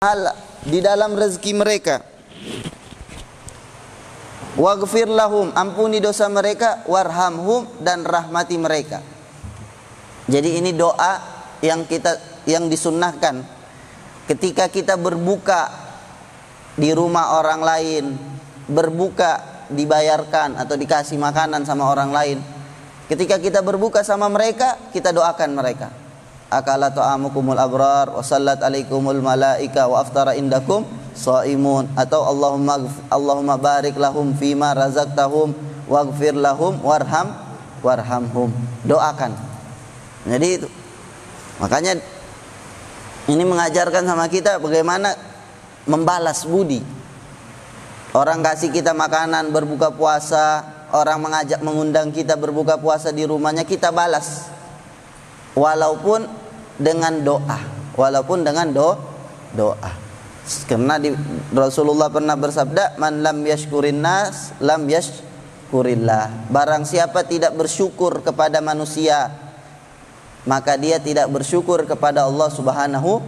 hal di dalam rezeki mereka. Waghfir lahum, ampuni dosa mereka, warhamhum, dan rahmati mereka. Jadi ini doa yang disunnahkan ketika kita berbuka di rumah orang lain, berbuka dibayarkan atau dikasih makanan sama orang lain. Ketika kita berbuka sama mereka, kita doakan mereka. Akala ta'amukumul abrar wa sallat alaikumul malaika wa aftara indakum shaimun, atau Allahumma barik lahum fima razaqtahum waghfir lahum warhamhum. Doakan. Jadi itu. Makanya ini mengajarkan sama kita bagaimana membalas budi. Orang kasih kita makanan berbuka puasa, orang mengundang kita berbuka puasa di rumahnya, kita balas. Walaupun dengan doa. Karena Rasulullah pernah bersabda, man lam yashkurin nas lam yashkurillah. Barang siapa tidak bersyukur kepada manusia, maka dia tidak bersyukur kepada Allah Subhanahu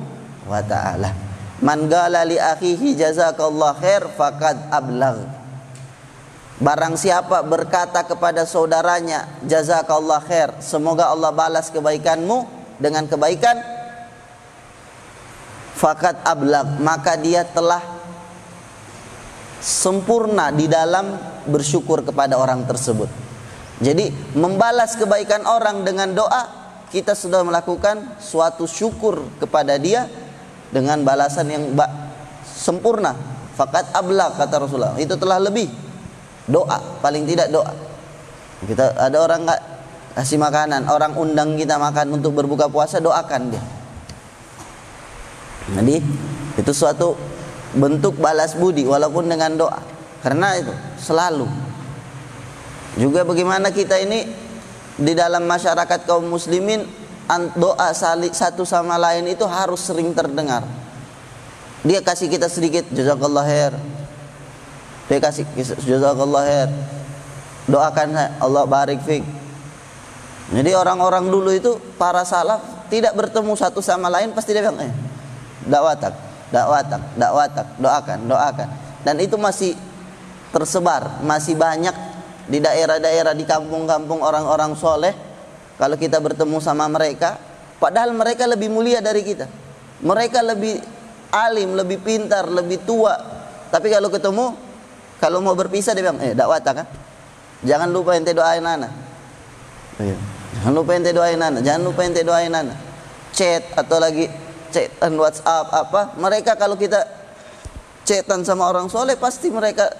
wa taala. Man qala li akhihi jazakallahu khair faqad ablagh. Barang siapa berkata kepada saudaranya, jazakallahu khair, semoga Allah balas kebaikanmu dengan kebaikan, faqad ablagh, maka dia telah sempurna di dalam bersyukur kepada orang tersebut. Jadi membalas kebaikan orang dengan doa, kita sudah melakukan suatu syukur kepada dia dengan balasan yang sempurna. Faqad ablagh, kata Rasulullah, itu telah lebih. Doa, paling tidak doa. Kita ada orang nggak kasih makanan, orang undang kita makan untuk berbuka puasa, doakan dia. Jadi itu suatu bentuk balas budi walaupun dengan doa. Karena itu selalu. Juga bagaimana kita ini di dalam masyarakat kaum muslimin, doa satu sama lain itu harus sering terdengar. Dia kasih kita sedikit, jazakallahu khair. Dia kasih jazakallahu khair, doakan Allah barik fik. Jadi orang-orang dulu itu, para salaf, tidak bertemu satu sama lain pasti dia bilang dakwatak, doakan. Dan itu masih tersebar, masih banyak di daerah-daerah, di kampung-kampung orang-orang soleh. Kalau kita bertemu sama mereka, padahal mereka lebih mulia dari kita, mereka lebih alim, lebih pintar, lebih tua, tapi kalau ketemu, kalau mau berpisah dia bilang, dakwatak, jangan lupa ente doain ana. Jangan lupa ente doain ana. Chat atau lagi chatan WhatsApp apa, mereka kalau kita chatan sama orang soleh, pasti mereka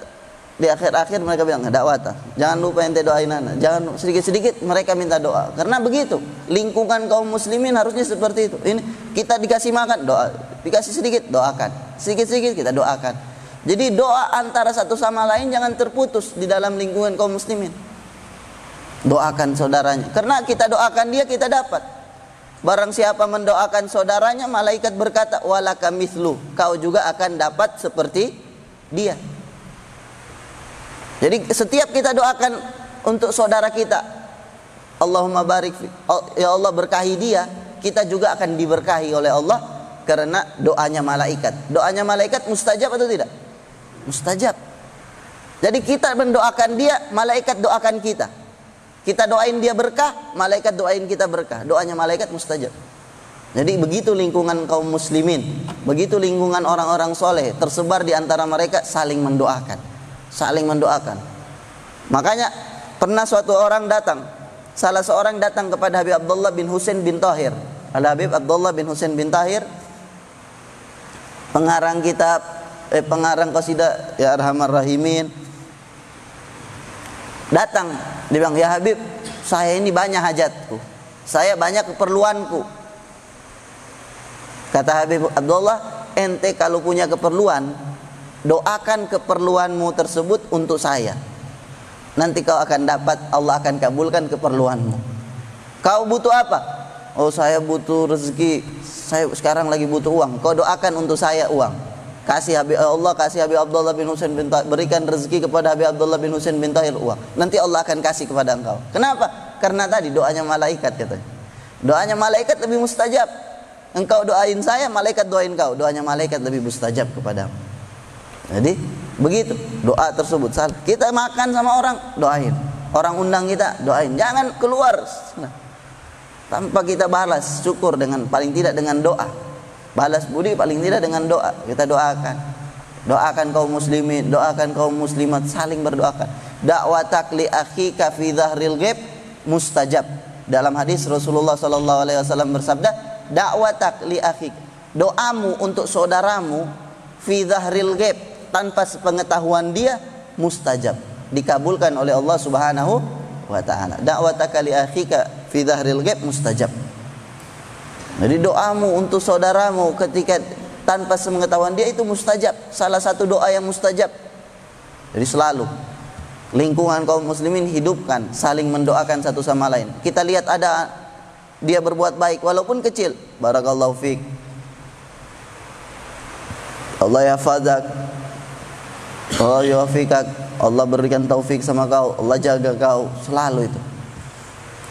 di akhir-akhir mereka bilang, dakwatak, jangan lupa ente doain ana. Jangan, sedikit-sedikit mereka minta doa. Karena begitu, lingkungan kaum muslimin harusnya seperti itu. Ini kita dikasih makan, doa. Dikasih sedikit, doakan. Sedikit-sedikit kita doakan. Jadi doa antara satu sama lain jangan terputus di dalam lingkungan kaum muslimin. Doakan saudaranya, karena kita doakan dia, kita dapat. Barang siapa mendoakan saudaranya, malaikat berkata, walaka mithlu, kau juga akan dapat seperti dia. Jadi setiap kita doakan untuk saudara kita, Allahumma barik, ya Allah berkahi dia, kita juga akan diberkahi oleh Allah karena doanya malaikat. Doanya malaikat mustajab atau tidak? Mustajab. Jadi kita mendoakan dia, malaikat doakan kita. Kita doain dia berkah, malaikat doain kita berkah. Doanya malaikat mustajab. Jadi begitu lingkungan kaum muslimin, begitu lingkungan orang-orang soleh, tersebar di antara mereka, saling mendoakan. Makanya pernah suatu orang datang, salah seorang datang kepada Habib Abdullah bin Husain bin Tahir. Habib Abdullah bin Husain bin Tahir, pengarang kitab, pengarang qasidah Ya Arhamar Rahimin, datang, dia bilang, ya Habib, saya ini banyak hajatku, saya banyak keperluanku. Kata Habib Abdullah, ente kalau punya keperluan, doakan keperluanmu tersebut untuk saya, nanti kau akan dapat, Allah akan kabulkan keperluanmu. Kau butuh apa? Oh, saya butuh rezeki, saya sekarang lagi butuh uang. Kau doakan untuk saya uang. Kasih Habib Abdullah bin Husain bin Tahir, berikan rezeki kepada Habib Abdullah bin Husain bin Tahir uang. Nanti Allah akan kasih kepada engkau. Kenapa? Karena tadi doanya malaikat katanya. Doanya malaikat lebih mustajab. Engkau doain saya, malaikat doain kau. Doanya malaikat lebih mustajab kepadamu. Jadi begitu doa tersebut. Kita makan sama orang, doain. Orang undang kita, doain. Jangan keluar tanpa kita balas syukur dengan paling tidak dengan doa. Balas budi paling tidak dengan doa. Kita doakan. Doakan kaum muslimin, doakan kaum muslimat, saling berdoakan. Da'watak li akhika fi dhahril ghaib mustajab. Dalam hadis Rasulullah sallallahu alaihi wasallam bersabda, da'watak li akhik, doamu untuk saudaramu fi dhahril ghaib, tanpa sepengetahuan dia, mustajab, dikabulkan oleh Allah Subhanahu wa taala. Da'wataka li akhika fi dhahril ghaib mustajab. Jadi doamu untuk saudaramu ketika tanpa sepengetahuan dia itu mustajab, salah satu doa yang mustajab. Jadi selalu lingkungan kaum muslimin hidupkan saling mendoakan satu sama lain. Kita lihat ada dia berbuat baik walaupun kecil, barakallahu fiik, Allah yahfazak, Allah yuwaffiqak, Allah berikan taufik sama kau, Allah jaga kau, selalu itu.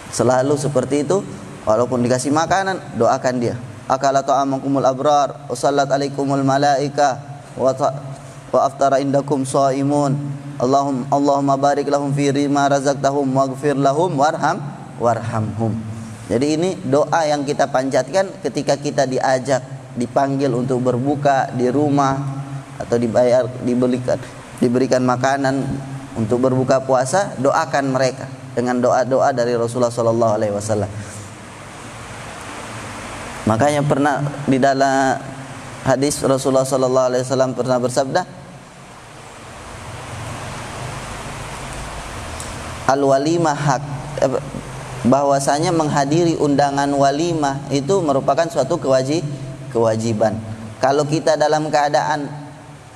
Selalu seperti itu. Walaupun dikasih makanan, doakan dia. Akala ta'amakumul abrar, wa sallat alaikumul malaika, wa aftara indakum shaimun. Allahumma barik lahum fi ma razaqtahum waghfir lahum warhamhum. Jadi ini doa yang kita panjatkan ketika kita diajak, dipanggil untuk berbuka di rumah atau diberikan makanan untuk berbuka puasa, doakan mereka dengan doa-doa dari Rasulullah sallallahu alaihi wasallam. Makanya pernah di dalam hadis Rasulullah sallallahu alaihi wasallam pernah bersabda, al-walimah hak, bahwasanya menghadiri undangan walimah itu merupakan suatu kewajiban. Kalau kita dalam keadaan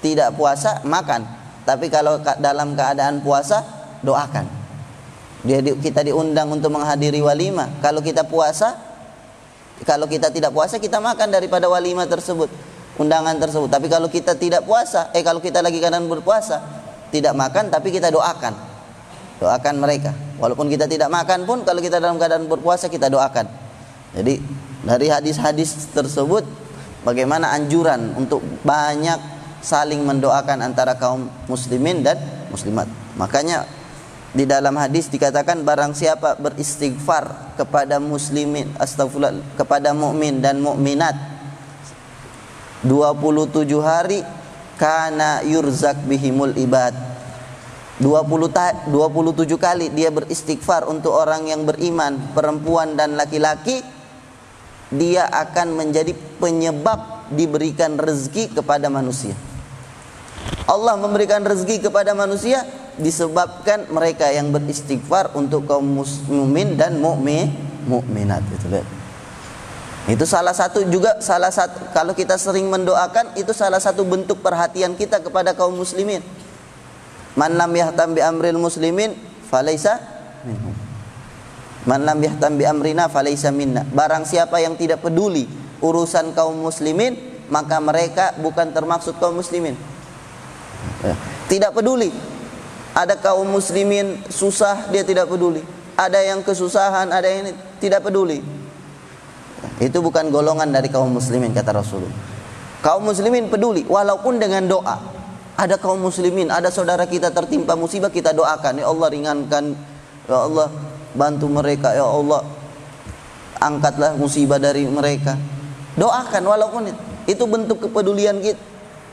tidak puasa, makan. Tapi kalau dalam keadaan puasa, doakan. Kita diundang untuk menghadiri walimah. Kalau kita tidak puasa, kita makan daripada walimah tersebut, undangan tersebut. Tapi kalau kita tidak puasa, kalau kita lagi keadaan berpuasa, tidak makan, tapi kita doakan mereka. Walaupun kita tidak makan pun, kalau kita dalam keadaan berpuasa, kita doakan. Jadi dari hadis-hadis tersebut, bagaimana anjuran untuk banyak saling mendoakan antara kaum muslimin dan muslimat. Makanya di dalam hadis dikatakan, barang siapa beristighfar kepada muslimin, astagfirullah, kepada mukmin dan mukminat 27 hari, kana yurzak bihimul ibad. 27 kali dia beristighfar untuk orang yang beriman, perempuan dan laki-laki, dia akan menjadi penyebab diberikan rezeki kepada manusia. Allah memberikan rezeki kepada manusia disebabkan mereka yang beristighfar untuk kaum muslimin dan mukminat. Itu salah satu kalau kita sering mendoakan, itu salah satu bentuk perhatian kita kepada kaum muslimin. Man lam yahtam bi amril muslimin falaisa minhum. Man lam yahtam bi amrina falaisa minna. Barang siapa yang tidak peduli urusan kaum muslimin, maka mereka bukan termaksud kaum muslimin. Tidak peduli. Ada kaum muslimin susah, dia tidak peduli. Ada yang kesusahan, ada yang tidak peduli. Itu bukan golongan dari kaum muslimin, kata Rasulullah. Kaum muslimin peduli walaupun dengan doa. Ada kaum muslimin, ada saudara kita tertimpa musibah, kita doakan, ya Allah ringankan, ya Allah bantu mereka, ya Allah angkatlah musibah dari mereka. Doakan walaupun itu bentuk kepedulian kita.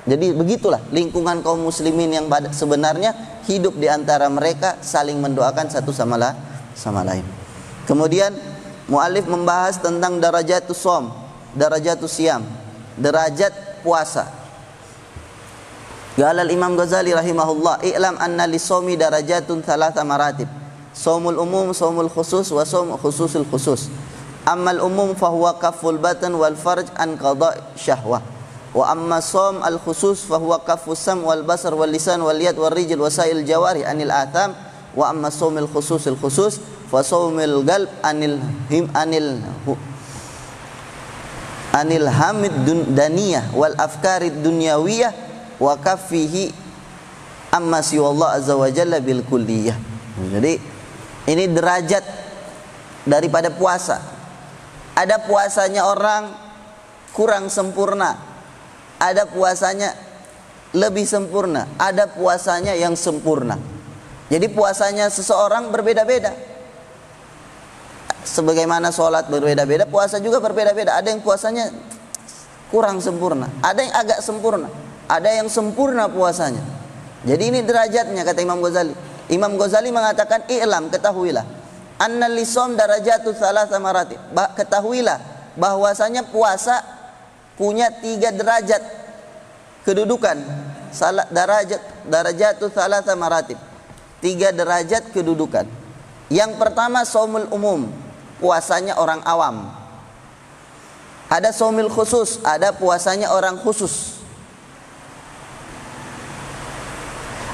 Jadi begitulah lingkungan kaum muslimin yang sebenarnya hidup di antara mereka, saling mendoakan satu sama lain. Kemudian muallif membahas tentang darajatus shaum, darajatus siyam, derajat puasa. Qala al-Imam Ghazali rahimahullah, i'lam anna lis-shaumi darajatun thalatha maratib. Shaumul umum, shaumul khusus, wa shaum khususul khusus. Ammal umum fa huwa kafful batan wal farj an qada' syahwah. Wa amma shaum al khusus fa huwa kaffus sam wal basar wal lisan wal yad wal rijl wa sa'il jawari anil atham. Wa amma shaumul khususul khusus fa shaumul qalb anil hamid daniyah wal afkarid dunyawiyah wa kaffihi amma siwallah azza wa jalla bil kulliyah. Jadi ini derajat daripada puasa. Ada puasanya orang kurang sempurna, ada puasanya lebih sempurna, ada puasanya yang sempurna. Jadi puasanya seseorang berbeda-beda. Sebagaimana sholat berbeda-beda, puasa juga berbeda-beda. Ada yang puasanya kurang sempurna, ada yang agak sempurna, ada yang sempurna puasanya. Jadi ini derajatnya, kata Imam Ghazali. Imam Ghazali mengatakan, i'lam, ketahuilah, anna lisom darajatu thalatha maratib. Ketahuilah bahwasanya puasa punya 3 derajat kedudukan. Darajatu thalatha maratib, 3 derajat kedudukan. Yang pertama shaumul umum, puasanya orang awam. Ada shaumil khusus, ada puasanya orang khusus.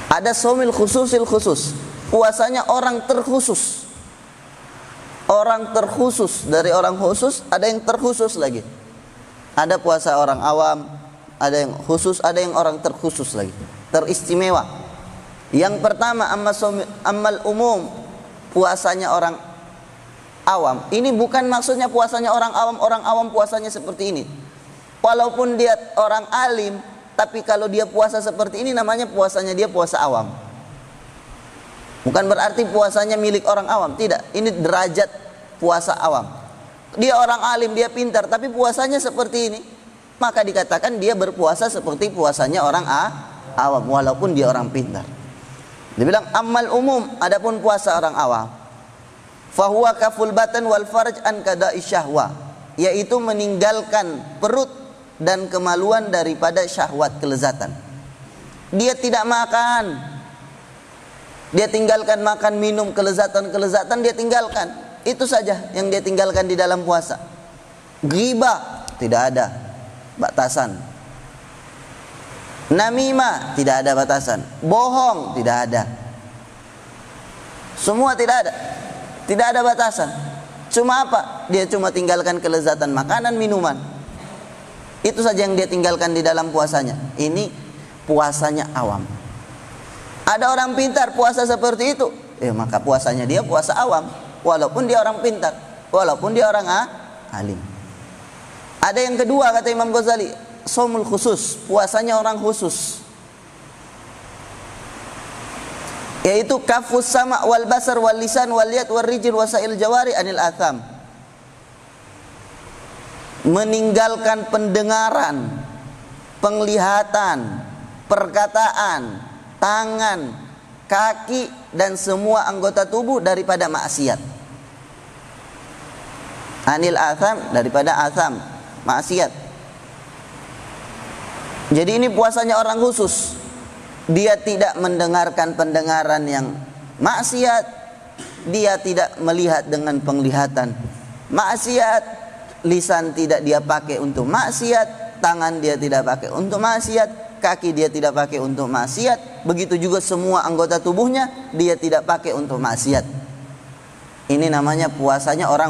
Ada shaumil khususil khusus, puasanya orang terkhusus. Orang terkhusus, dari orang khusus ada yang terkhusus lagi. Ada puasa orang awam, ada yang khusus, ada yang orang terkhusus lagi, teristimewa. Yang pertama ammal umum, puasanya orang awam. Ini bukan maksudnya puasanya orang awam puasanya seperti ini. Walaupun dia orang alim, tapi kalau dia puasa seperti ini namanya puasanya dia puasa awam. Bukan berarti puasanya milik orang awam, tidak. Ini derajat puasa awam. Dia orang alim, dia pintar, tapi puasanya seperti ini, maka dikatakan dia berpuasa seperti puasanya orang awam, walaupun dia orang pintar. Dibilang amal umum, adapun puasa orang awam, fahuwa kaful batan wal farj an kada'i syahwa, yaitu meninggalkan perut dan kemaluan daripada syahwat, kelezatan. Dia tidak makan, dia tinggalkan makan minum, kelezatan dia tinggalkan. Itu saja yang dia tinggalkan di dalam puasa. Ghibah tidak ada batasan. Namimah tidak ada batasan. Bohong tidak ada. Semua tidak ada. Tidak ada batasan. Cuma apa? Dia cuma tinggalkan kelezatan makanan, minuman. Itu saja yang dia tinggalkan di dalam puasanya. Ini puasanya awam. Ada orang pintar puasa seperti itu, maka puasanya dia puasa awam, walaupun dia orang pintar, walaupun dia orang alim. Ada yang kedua, kata Imam Ghazali, shaumul khusus, puasanya orang khusus, yaitu kafus sama wal basar wal lisan wal yad wal rijl wasail jawari anil atham. Meninggalkan pendengaran, penglihatan, perkataan, tangan, kaki dan semua anggota tubuh daripada maksiat. Anil atham, daripada atham, maksiat. Jadi ini puasanya orang khusus. Dia tidak mendengarkan pendengaran yang maksiat, dia tidak melihat dengan penglihatan maksiat, lisan tidak dia pakai untuk maksiat, tangan dia tidak pakai untuk maksiat, kaki dia tidak pakai untuk maksiat, begitu juga semua anggota tubuhnya dia tidak pakai untuk maksiat. Ini namanya puasanya orang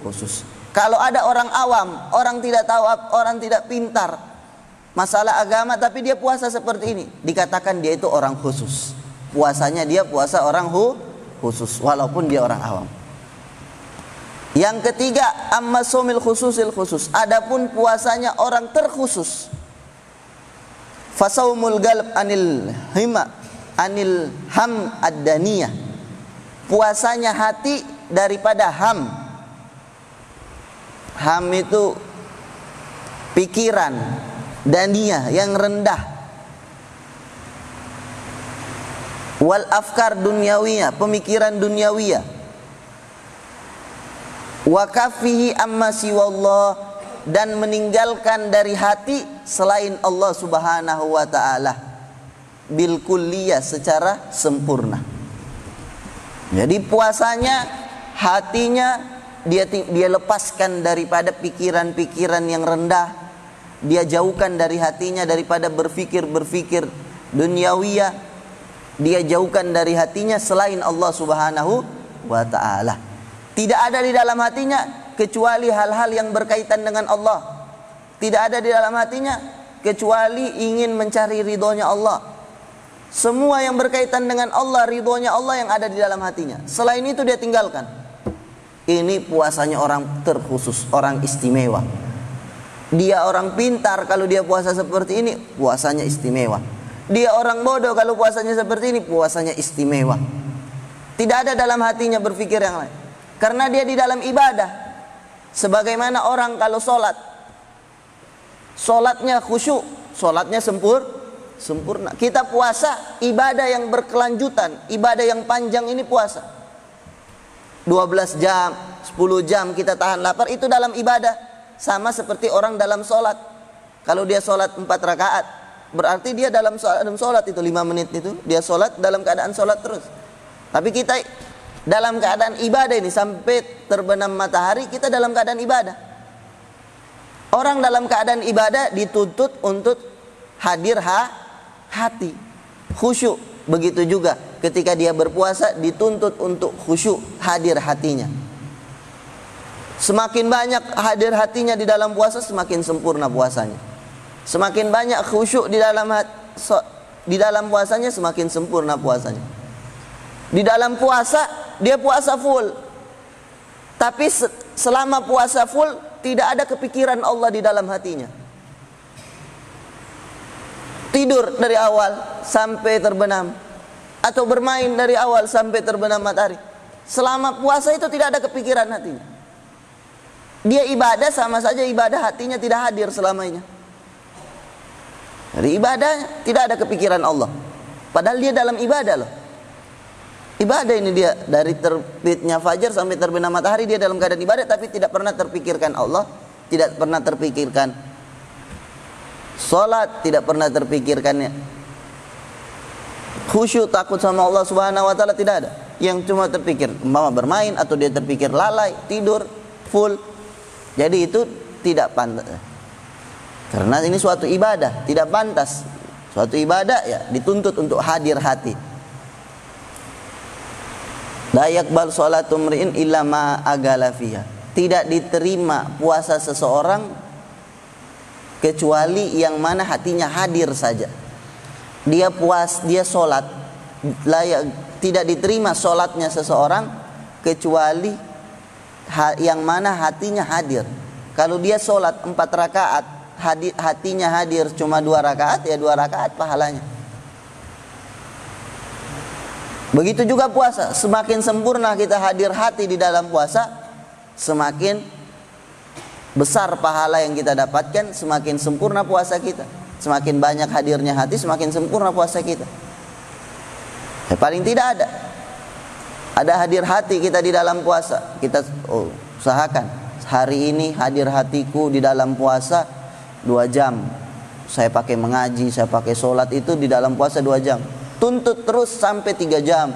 khusus. Kalau ada orang awam, orang tidak tahu, orang tidak pintar masalah agama, tapi dia puasa seperti ini, dikatakan dia itu orang khusus. Puasanya dia puasa orang khusus, walaupun dia orang awam. Yang ketiga, amma shaumil khususil khusus, adapun puasanya orang terkhusus. Fasaumul galb anil ham ad-daniyah, puasanya hati daripada ham. Ham itu pikiran, daniyah yang rendah. Wal afkar dunyawiyah, pemikiran dunyawiyah. Wa kafihi amma siwallah, dan meninggalkan dari hati selain Allah Subhanahu wa ta'ala bil kulliyah, secara sempurna. Jadi puasanya hatinya dia lepaskan daripada pikiran-pikiran yang rendah, dia jauhkan dari hatinya daripada berfikir-berfikir duniawiyah, dia jauhkan dari hatinya selain Allah Subhanahu wa ta'ala. Tidak ada di dalam hatinya kecuali hal-hal yang berkaitan dengan Allah. Tidak ada di dalam hatinya kecuali ingin mencari ridhonya Allah. Semua yang berkaitan dengan Allah, ridhonya Allah yang ada di dalam hatinya. Selain itu dia tinggalkan. Ini puasanya orang terkhusus, orang istimewa. Dia orang pintar kalau dia puasa seperti ini, puasanya istimewa. Dia orang bodoh kalau puasanya seperti ini, puasanya istimewa. Tidak ada dalam hatinya berpikir yang lain. Karena dia di dalam ibadah. Sebagaimana orang kalau sholat, sholatnya khusyuk, sholatnya sempurna. Kita puasa, ibadah yang berkelanjutan, ibadah yang panjang ini puasa. 12 jam, 10 jam kita tahan lapar, itu dalam ibadah. Sama seperti orang dalam sholat. Kalau dia sholat 4 rakaat, berarti dia dalam sholat itu 5 menit itu, dia sholat dalam keadaan sholat terus. Tapi kita dalam keadaan ibadah ini, sampai terbenam matahari, kita dalam keadaan ibadah. Orang dalam keadaan ibadah dituntut untuk hadir hati, khusyuk. Begitu juga ketika dia berpuasa dituntut untuk khusyuk, hadir hatinya. Semakin banyak hadir hatinya di dalam puasa, semakin sempurna puasanya. Semakin banyak khusyuk di dalam puasanya, semakin sempurna puasanya. Di dalam puasa, dia puasa full. Tapi selama puasa full, tidak ada kepikiran Allah di dalam hatinya. Tidur dari awal sampai terbenam, atau bermain dari awal sampai terbenam matahari. Selama puasa itu tidak ada kepikiran hatinya. Dia ibadah sama saja ibadah, hatinya tidak hadir selamanya. Dari ibadahnya tidak ada kepikiran Allah. Padahal dia dalam ibadah loh. Ibadah ini dia dari terbitnya fajar sampai terbenam matahari, dia dalam keadaan ibadah, tapi tidak pernah terpikirkan Allah, tidak pernah terpikirkan sholat, tidak pernah terpikirkannya khusyuk, takut sama Allah Subhanahu wa taala, tidak ada. Yang cuma terpikir mama bermain, atau dia terpikir lalai, tidur full. Jadi itu tidak pantas. Karena ini suatu ibadah, tidak pantas. Suatu ibadah ya dituntut untuk hadir hati. La yaqbal sholatu mri'in illa ma agala fiha. Tidak diterima puasa seseorang kecuali yang mana hatinya hadir saja. Dia sholat, tidak diterima sholatnya seseorang kecuali yang mana hatinya hadir. Kalau dia sholat 4 rakaat, hatinya hadir cuma 2 rakaat, ya 2 rakaat pahalanya. Begitu juga puasa, semakin sempurna kita hadir hati di dalam puasa, semakin besar pahala yang kita dapatkan, semakin sempurna puasa kita. Semakin banyak hadirnya hati, semakin sempurna puasa kita. Paling tidak ada hadir hati kita di dalam puasa. Kita usahakan hari ini hadir hatiku di dalam puasa 2 jam. Saya pakai mengaji, saya pakai sholat itu di dalam puasa 2 jam. Tuntut terus sampai 3 jam.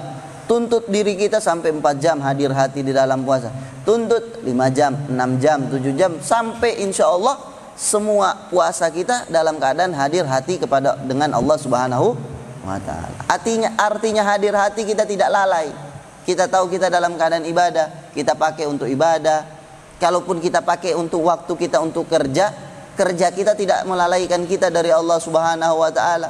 Tuntut diri kita sampai 4 jam hadir hati di dalam puasa. Tuntut 5 jam, 6 jam, 7 jam, sampai insya Allah semua puasa kita dalam keadaan hadir hati dengan Allah Subhanahu wa ta'ala. Artinya hadir hati, kita tidak lalai. Kita tahu kita dalam keadaan ibadah, kita pakai untuk ibadah. Kalaupun kita pakai untuk waktu kita untuk kerja kita tidak melalaikan kita dari Allah Subhanahu wa ta'ala.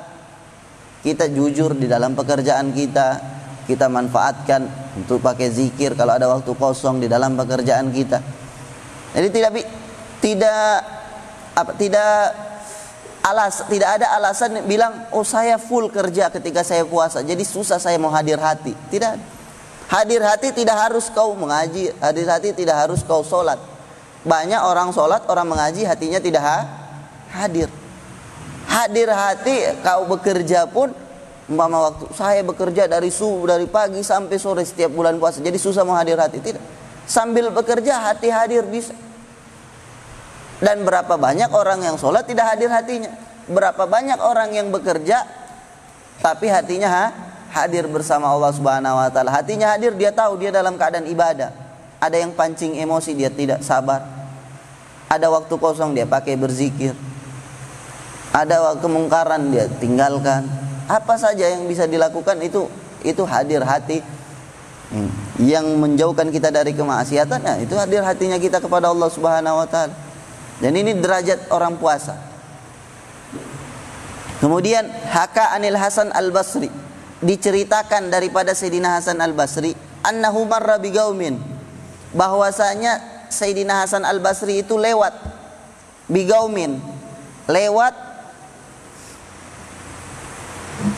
Kita jujur di dalam pekerjaan kita manfaatkan untuk pakai zikir kalau ada waktu kosong di dalam pekerjaan kita. Jadi tidak ada alasan bilang, oh saya full kerja ketika saya puasa, jadi susah saya mau hadir hati. Tidak. Hadir hati tidak harus kau mengaji, hadir hati tidak harus kau sholat. Banyak orang sholat, orang mengaji, hatinya tidak hadir. Hadir hati kau bekerja pun, umpama waktu saya bekerja dari pagi sampai sore setiap bulan puasa, jadi susah mau hadir hati. Tidak. Sambil bekerja hati hadir bisa. Dan berapa banyak orang yang sholat tidak hadir hatinya. Berapa banyak orang yang bekerja tapi hatinya hadir bersama Allah Subhanahu wa ta'ala. Hatinya hadir, dia tahu dia dalam keadaan ibadah. Ada yang pancing emosi, dia tidak sabar. Ada waktu kosong, dia pakai berzikir. Ada waktu kemungkaran, dia tinggalkan. Apa saja yang bisa dilakukan itu hadir hati. Yang menjauhkan kita dari kemaksiatan, nah, itu hadir hatinya kita kepada Allah Subhanahu wa ta'ala. Dan ini derajat orang puasa. Kemudian Haka Anil Hasan Al-Basri, diceritakan daripada Sayyidina Hasan Al-Basri, annahu marra bigaumin, bahwasanya Sayyidina Hasan Al-Basri itu lewat bigaumin, lewat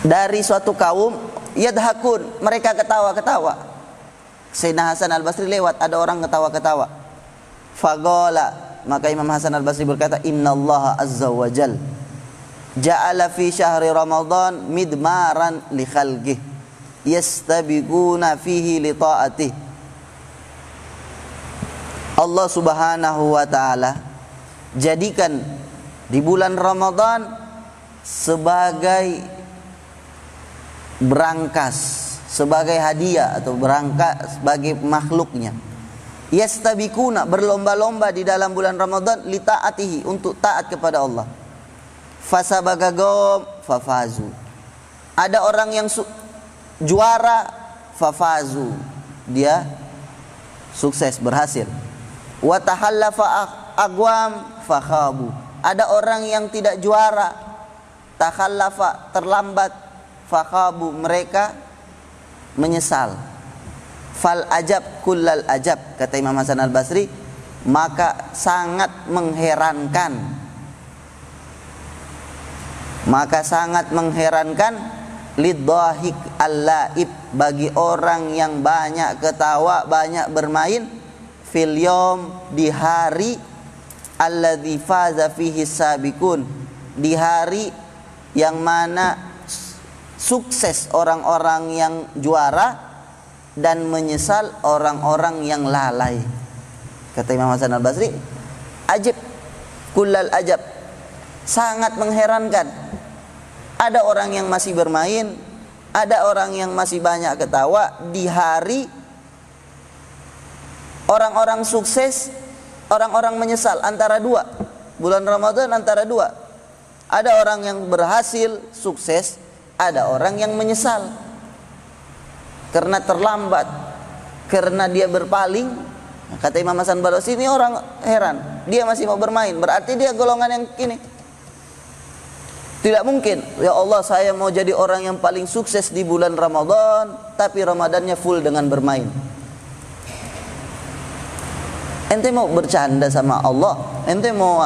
dari suatu kaum, yadhakun, mereka ketawa-ketawa. Sayyidina Hasan Al-Basri lewat, ada orang ketawa-ketawa. Faqala, maka Imam Hasan Al-Basri berkata, innallaha azza wa jal ja'ala fi syahri Ramadan midmaran li khalqih yastabiquna fihi li ta'atih. Allah Subhanahu wa taala jadikan di bulan Ramadan sebagai berangkas, sebagai hadiah atau berangkas bagi makhluknya. Yastabiquna, berlomba-lomba di dalam bulan Ramadan li ta'atihi, untuk taat kepada Allah. Fasabagagom fafazu, ada orang yang juara, fafazu, dia sukses, berhasil. Wa tahallafa agwam fakhabu, ada orang yang tidak juara, takhallafa, terlambat, fakhabu, mereka menyesal. Fal ajab kullal ajab, kata Imam Hasan Al-Basri, maka sangat mengherankan, maka sangat mengherankan lidhahik al-laib, bagi orang yang banyak ketawa, banyak bermain, fil yom, di hari alladzi faza fihi sabiqun, di hari yang mana sukses orang-orang yang juara dan menyesal orang-orang yang lalai. Kata Imam Hasan Al-Basri, ajib kullal ajab, sangat mengherankan. Ada orang yang masih bermain, ada orang yang masih banyak ketawa di hari orang-orang sukses, orang-orang menyesal. Antara dua, bulan Ramadan antara dua, ada orang yang berhasil sukses, ada orang yang menyesal karena terlambat, karena dia berpaling. Kata Imam Hasan Al-Basri, ini orang heran, dia masih mau bermain, berarti dia golongan yang kini. Tidak mungkin, ya Allah saya mau jadi orang yang paling sukses di bulan Ramadan, tapi Ramadannya full dengan bermain. Ente mau bercanda sama Allah, ente mau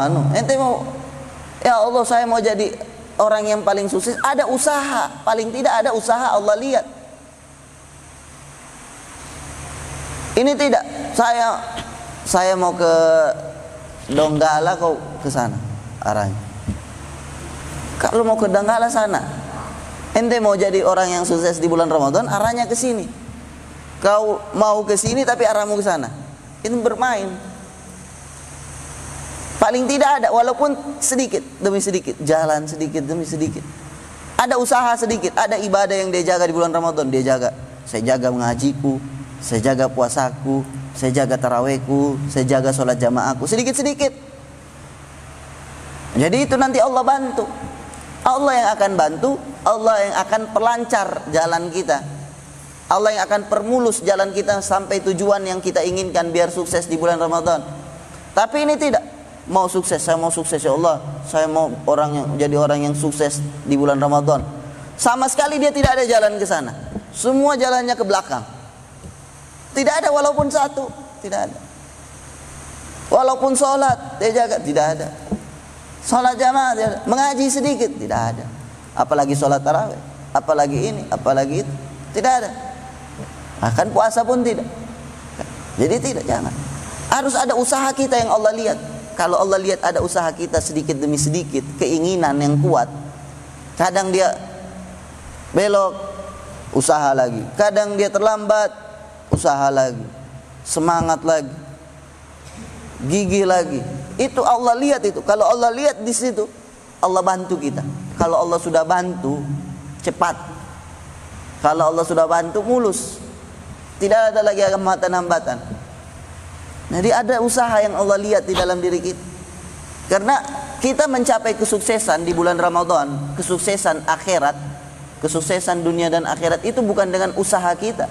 ya Allah saya mau jadi orang yang paling sukses, ada usaha, paling tidak ada usaha, Allah lihat. Ini tidak, saya mau ke Donggala, kau ke sana arahnya. Kalau mau ke Donggala sana, ente mau jadi orang yang sukses di bulan Ramadan, arahnya ke sini. Kau mau ke sini tapi arahmu ke sana. Itu bermain. Paling tidak ada, walaupun sedikit demi sedikit, jalan sedikit demi sedikit. Ada usaha sedikit, ada ibadah yang dia jaga di bulan Ramadan, dia jaga. Saya jaga mengajiku, saya jaga puasaku, saya jaga tarawihku, saya jaga sholat jamaahku, sedikit-sedikit. Jadi itu nanti Allah bantu. Allah yang akan bantu, Allah yang akan perlancar jalan kita, Allah yang akan permulus jalan kita sampai tujuan yang kita inginkan biar sukses di bulan Ramadan. Tapi ini tidak, mau sukses, saya mau sukses ya Allah, saya mau jadi orang yang sukses di bulan Ramadan. Sama sekali dia tidak ada jalan ke sana, semua jalannya ke belakang. Tidak ada walaupun satu, tidak ada. Walaupun sholat dia jaga, tidak ada. Sholat jamaah, mengaji sedikit, tidak ada. Apalagi sholat tarawih, apalagi ini, apalagi itu, tidak ada. Bahkan puasa pun tidak. Jadi tidak, jangan. Harus ada usaha kita yang Allah lihat. Kalau Allah lihat ada usaha kita sedikit demi sedikit, keinginan yang kuat, kadang dia belok, usaha lagi. Kadang dia terlambat, usaha lagi. Semangat lagi, gigih lagi. Itu Allah lihat itu. Kalau Allah lihat di situ, Allah bantu kita. Kalau Allah sudah bantu, cepat. Kalau Allah sudah bantu, mulus. Tidak ada lagi hambatan-hambatan. Jadi ada usaha yang Allah lihat di dalam diri kita. Karena kita mencapai kesuksesan di bulan Ramadan, kesuksesan akhirat, kesuksesan dunia dan akhirat itu bukan dengan usaha kita.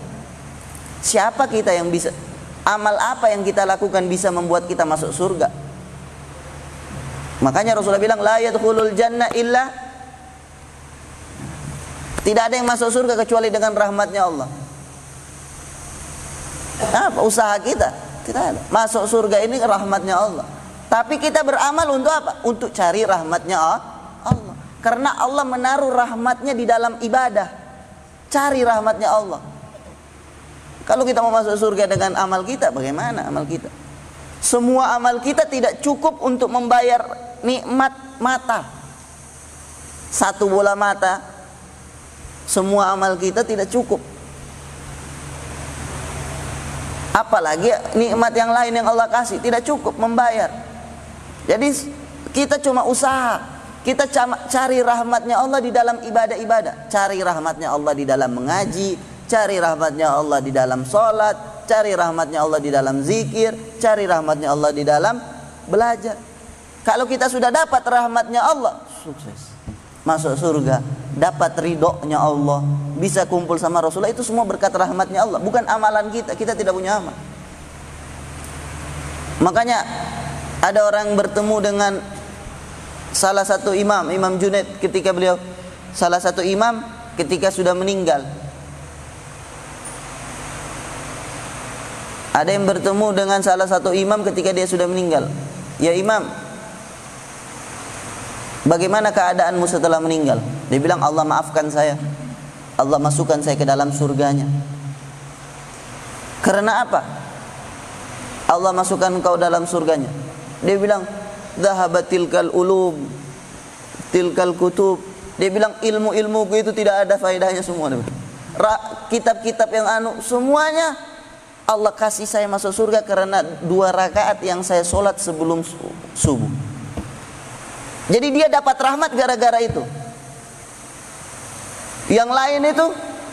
Siapa kita yang bisa, amal apa yang kita lakukan bisa membuat kita masuk surga? Makanya Rasulullah bilang la yadkhulul jannah illa, tidak ada yang masuk surga kecuali dengan rahmatnya Allah. Apa usaha kita? Tidak ada. Masuk surga ini rahmatnya Allah. Tapi kita beramal untuk apa? Untuk cari rahmatnya Allah. Karena Allah menaruh rahmatnya di dalam ibadah. Cari rahmatnya Allah. Kalau kita mau masuk surga dengan amal kita, bagaimana amal kita? Semua amal kita tidak cukup untuk membayar nikmat mata. Satu bola mata, semua amal kita tidak cukup. Apalagi nikmat yang lain yang Allah kasih, tidak cukup membayar. Jadi kita cuma usaha, kita cari rahmatnya Allah di dalam ibadah-ibadah. Cari rahmatnya Allah di dalam mengaji, cari rahmatnya Allah di dalam sholat, cari rahmatnya Allah di dalam zikir, cari rahmatnya Allah di dalam belajar. Kalau kita sudah dapat rahmatnya Allah, sukses, masuk surga, dapat ridhonya Allah, bisa kumpul sama Rasulullah. Itu semua berkat rahmatnya Allah, bukan amalan kita. Kita tidak punya amal. Makanya ada orang bertemu dengan salah satu imam, Imam Junaid, ketika beliau salah satu imam ketika sudah meninggal. Ada yang bertemu dengan salah satu imam ketika dia sudah meninggal. Ya imam, bagaimana keadaanmu setelah meninggal? Dia bilang, Allah maafkan saya, Allah masukkan saya ke dalam surganya. Karena apa Allah masukkan engkau dalam surganya? Dia bilang, dhahabat tilkal ulum, tilkal kutub. Dia bilang, ilmu-ilmuku itu tidak ada faedahnya semua. Kitab-kitab yang semuanya Allah kasih saya masuk surga karena 2 rakaat yang saya sholat sebelum subuh. Jadi dia dapat rahmat gara-gara itu. Yang lain itu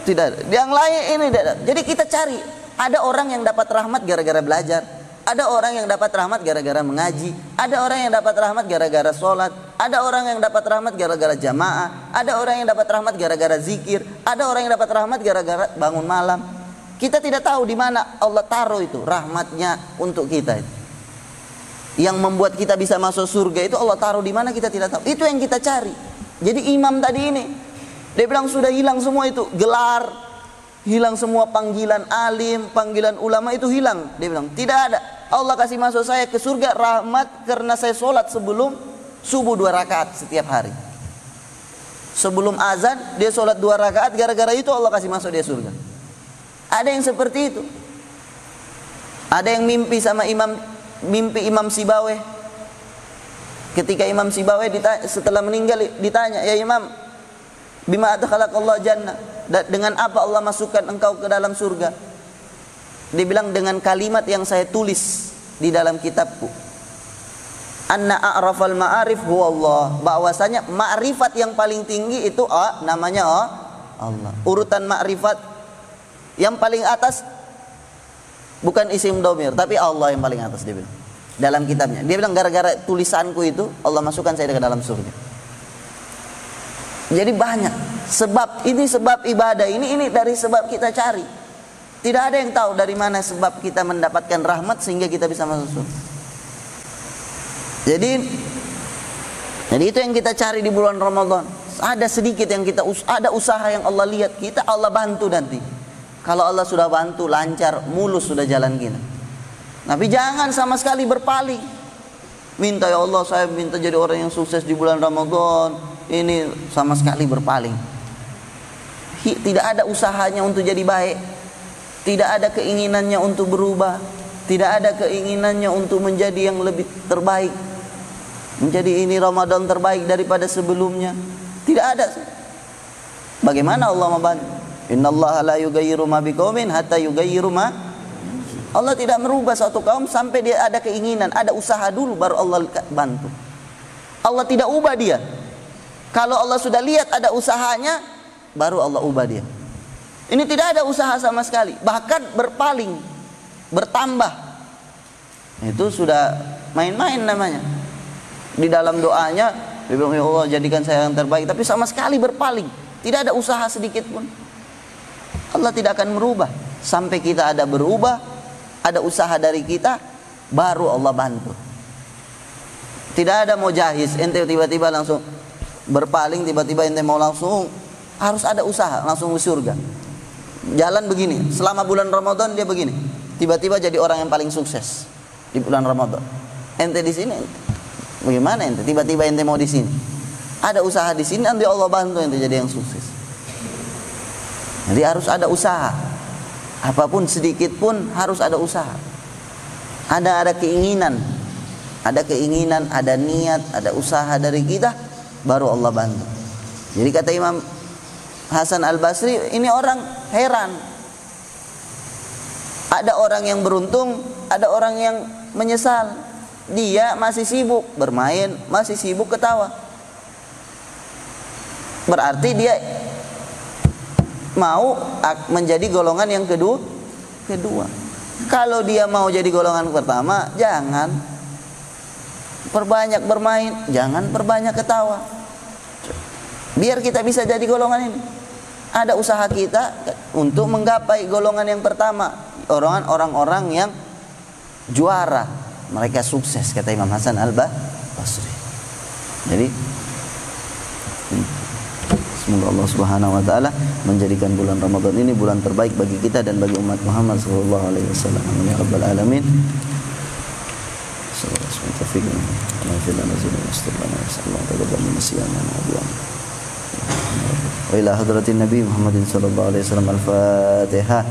tidak ada. Yang lain ini tidak ada. Jadi kita cari. Ada orang yang dapat rahmat gara-gara belajar. Ada orang yang dapat rahmat gara-gara mengaji. Ada orang yang dapat rahmat gara-gara sholat. Ada orang yang dapat rahmat gara-gara jamaah. Ada orang yang dapat rahmat gara-gara zikir. Ada orang yang dapat rahmat gara-gara bangun malam. Kita tidak tahu di mana Allah taruh itu rahmatnya untuk kita. Yang membuat kita bisa masuk surga itu Allah taruh di mana kita tidak tahu. Itu yang kita cari. Jadi imam tadi ini, dia bilang sudah hilang semua itu gelar, hilang semua panggilan alim, panggilan ulama itu hilang. Dia bilang tidak ada. Allah kasih masuk saya ke surga rahmat karena saya sholat sebelum subuh 2 rakaat setiap hari. Sebelum azan dia sholat 2 rakaat, gara-gara itu Allah kasih masuk dia surga. Ada yang seperti itu. Ada yang mimpi sama Imam Sibaweh. Ketika Imam Sibaweh setelah meninggal ditanya, ya Imam, bima adkhalaqallahu jannah, dengan apa Allah masukkan engkau ke dalam surga? Dia bilang, dengan kalimat yang saya tulis di dalam kitabku. Anna a'rafal ma'arif huwa Allah. Bahwasanya ma'rifat yang paling tinggi itu namanya Allah. Urutan ma'rifat yang paling atas bukan isim dhamir, tapi Allah yang paling atas, dia bilang dalam kitabnya. Dia bilang gara-gara tulisanku itu Allah masukkan saya ke dalam surga. Jadi banyak sebab, ini sebab ibadah ini dari sebab kita cari. Tidak ada yang tahu dari mana sebab kita mendapatkan rahmat sehingga kita bisa masuk surga. Jadi itu yang kita cari di bulan Ramadan. Ada sedikit yang kita ada usaha yang Allah lihat kita, Allah bantu nanti. Kalau Allah sudah bantu, lancar, mulus sudah jalan kita. Tapi jangan sama sekali berpaling. Minta, ya Allah saya minta jadi orang yang sukses di bulan Ramadan. Ini sama sekali berpaling. Tidak ada usahanya untuk jadi baik. Tidak ada keinginannya untuk berubah. Tidak ada keinginannya untuk menjadi yang lebih terbaik. Menjadi ini Ramadan terbaik daripada sebelumnya. Tidak ada. Bagaimana Allah membantu? Innallaha la yughayyiru ma biqaumin hatta yughayyiru ma. Allah tidak merubah suatu kaum sampai dia ada keinginan, ada usaha dulu baru Allah bantu. Allah tidak ubah dia. Kalau Allah sudah lihat ada usahanya, baru Allah ubah dia. Ini tidak ada usaha sama sekali, bahkan berpaling, bertambah. Itu sudah main-main namanya. Di dalam doanya, dia bilang, ya Allah jadikan saya yang terbaik, tapi sama sekali berpaling. Tidak ada usaha sedikit pun. Allah tidak akan merubah sampai kita ada berubah, ada usaha dari kita, baru Allah bantu. Tidak ada mau jahiz, ente tiba-tiba langsung berpaling, tiba-tiba ente mau langsung, harus ada usaha langsung ke surga. Jalan begini, selama bulan Ramadan dia begini, tiba-tiba jadi orang yang paling sukses di bulan Ramadan. ente di sini, bagaimana ente tiba-tiba ente mau di sini? Ada usaha di sini, nanti Allah bantu ente jadi yang sukses. Jadi harus ada usaha. Apapun sedikit pun harus ada usaha. Ada keinginan, ada niat, ada usaha dari kita, baru Allah bantu. Jadi kata Imam Hasan Al-Basri, ini orang heran. Ada orang yang beruntung, ada orang yang menyesal. Dia masih sibuk bermain, masih sibuk ketawa. Berarti dia mau menjadi golongan yang kedua. Kalau dia mau jadi golongan pertama, jangan perbanyak bermain, jangan perbanyak ketawa. Biar kita bisa jadi golongan ini. Ada usaha kita untuk menggapai golongan yang pertama, orang-orang yang juara, mereka sukses, kata Imam Hasan Al-Basri. Jadi semoga Allah Subhanahu wa taala menjadikan bulan Ramadan ini bulan terbaik bagi kita dan bagi umat Muhammad sallallahu alaihi wasallam. Amin ya rabbal alamin. Sallallahu alaihi wasallam. Wa ila hadratin Nabi Muhammadin sallallahu alaihi wasallam. Al-Fatihah.